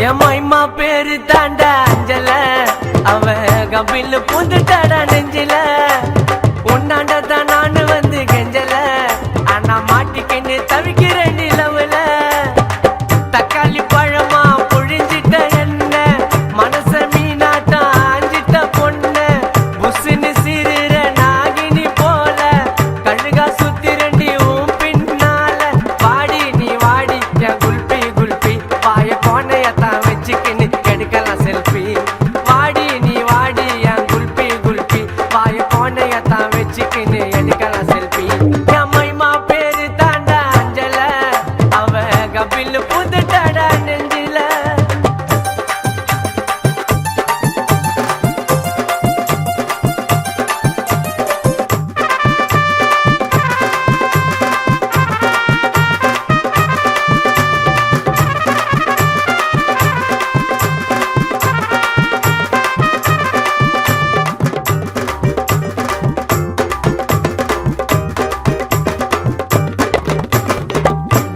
என் மைமா பேரு தாண்டா அஞ்சல, அவ கபில் பூந்துட்டாடா நெஞ்சில. உன்னாண்டதான் நானு வந்து கெஞ்சல, ஆனா மாட்டிக்கின்னு தவிக்கிறேன் நிலவுல. தக்காளி பழமா புழிஞ்சிட்ட என்ன, மனச மீனாட்டம் ஆஞ்சிட்ட பொண்ண. புசுன்னு சிறுற நாகினி போல, கழுகா சுத்திரண்டி உன் பின்னால. வாடி நீ வாடி என் குல்பி குல்பி, வாய கோணையத்தான் வச்சுக்கின்னு எடுக்கலாம் செல்ஃபி. வாடி நீ வாடி என் குல்பி குல்பி, வாய கோணையத்தான் வச்சுக்கின்னு எடுக்கலாம் செல்ஃபி. என் மைமா பேரு தாண்டா அஞ்சல, அவ கபில் பூந்துட்டாடா நெஞ்சில.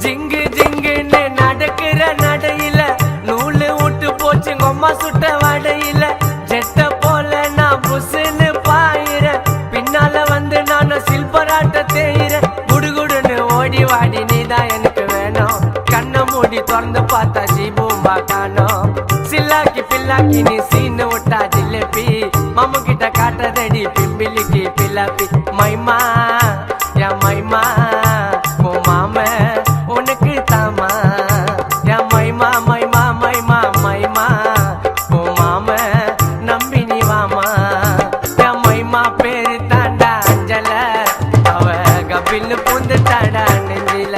ஜிங்கு ஜிங்குன்னு நடக்கிற நடையில, நூலு விட்டு போச்சு கொம்மா சுட்ட வடையில. ஜெட்ட போல நான் புசுன்னு பாயிர, பின்னால வந்து நானும் சில்பராட்ட தேயிற. குடுகுடுன்னு ஓடி வாடி நீதான் எனக்கு வேணும், கண்ணை மூடி திறந்து பார்த்தா ஜீபூம்பா காணோம். சில்லாக்கி பில்லாக்கி நீ சீனு விட்டா ஜிலேபி, மாமு கிட்ட காட்டதடி பிம்பிலிக்கு பில்லாப்பி. மைமா என் மைமா உன் மாம உனக்கு தாமா. என் மைமா மைமா மைமா மைமா உன் மாம நம்பி நீ வாமா. என் மைமா பேரு தாண்டா அஞ்சல, அவ கபில் பூந்துட்டாடா நெஞ்சில.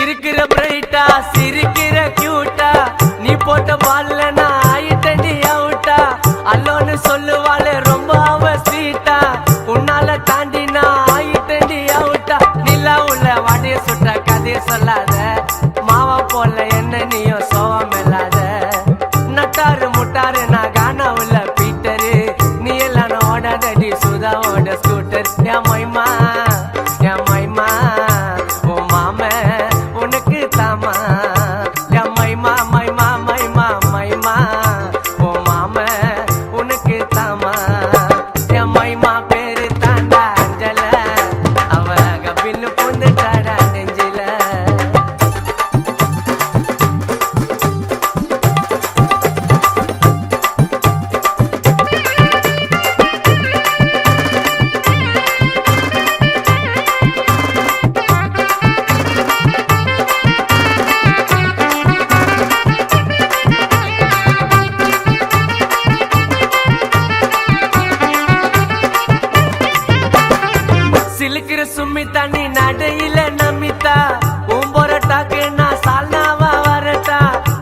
இருக்கிற பிரைட்டா சிரிக்கிற கியூட்டா, நீ போட்ட பால்ல நான் ஆயிட்டண்டி அவுட்டா. அல்லோன்னு சொல்லுவாளே ரொம்ப அவ ஸ்வீட்டா, உன்னால தாண்டி நான் ஆயிட்டண்டி அவுட்டா. நிலா உள்ள வடைய சுட்ட கதைய சொல்லாத, மாவா போல என்ன நீயும் சோவம் இல்லாத. நட்டாரு முட்டாரு நான் கானா உள்ள பீட்டரு, நீ எல்லாம் ஓடாதடி சுதாவோட ஸ்கூட்டர். என் மைமா என் மைமா உன் மாம உனக்கு தாமா. என் மைமா மைமா மைமா மைமா உன் மாம உனக்கு தாமா. என் மைமா பேரு தாண்டா அஞ்சல, அவ கபில் பூந்துட்டாடா நெஞ்சில. சிலுக்கிற சும்மி தண்ணி நடையில நமித்தா, உன் பொரட்டாக்கு நான் சால்னாவா வரட்டா.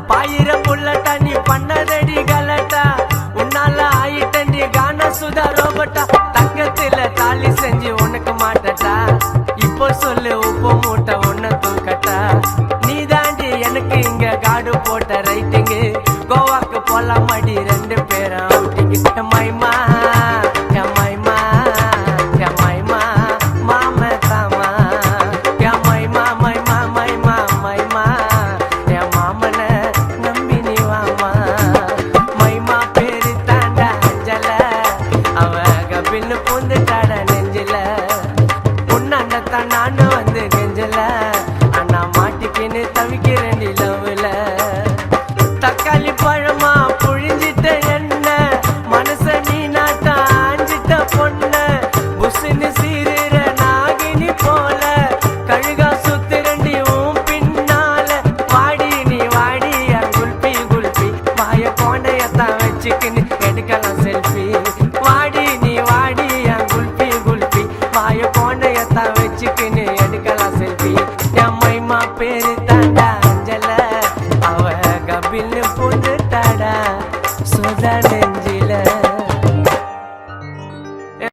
பாயிர புள்ள தண்ணி பண்ணதடி கலட்டா, உன்னால ஆயிட்டண்டி கான சுதா ரோபட்டா. தங்கத்துல தாலி செஞ்சு உனக்கு மாட்டட்டா, இப்போ சொல்லு உப்பு மூட்டை உன்ன தூக்கட்டா. நீ தாண்டி எனக்கு இங்க காடு போட்ட ரைட்டிங்கு, கோவாக்கு போலாம் அடி ரெண்டு பேரும் அவுட்டிங்கு. என் மைமா என் மைமா என் மைமா மாம தாமா. என் மைமா மைமா மைமா மைமா என் மாமன நம்பி நீ வாமா. மைமா பேரு தாண்டா அஞ்சல, அவ கபில் பூந்துட்டாடா நெஞ்சில. உன்னாண்டத்தான் நானும் வந்து கெஞ்சல, ஆனா மாட்டிக்கின்னு தவிக்கிறேன் நிலவுல. தக்காளி பழமா புழிஞ்சிட்ட என்ன, மனச நீ நாட்டம் ஆஞ்சிட்ட பொண்ண. புசுன்னு சீருற நாகினி போல, கழுகா சுத்திரண்டி உன் பின்னால. வாடி நீ வாடி என் குல்பி குல்பி, வாய கோணையத்தான் வச்சுக்கின்னு எடுக்கலாம் செல்ஃபி. வாடி நீ வாடி என் குல்பி குல்பி, வாய கோணையத்தான் வச்சுக்கின்னு எடுக்கலாம் செல்ஃபி. என் மைமா பேரு தாண்டா அஞ்சல, அவ கபில் பூந்துட்டாடா சுதானே.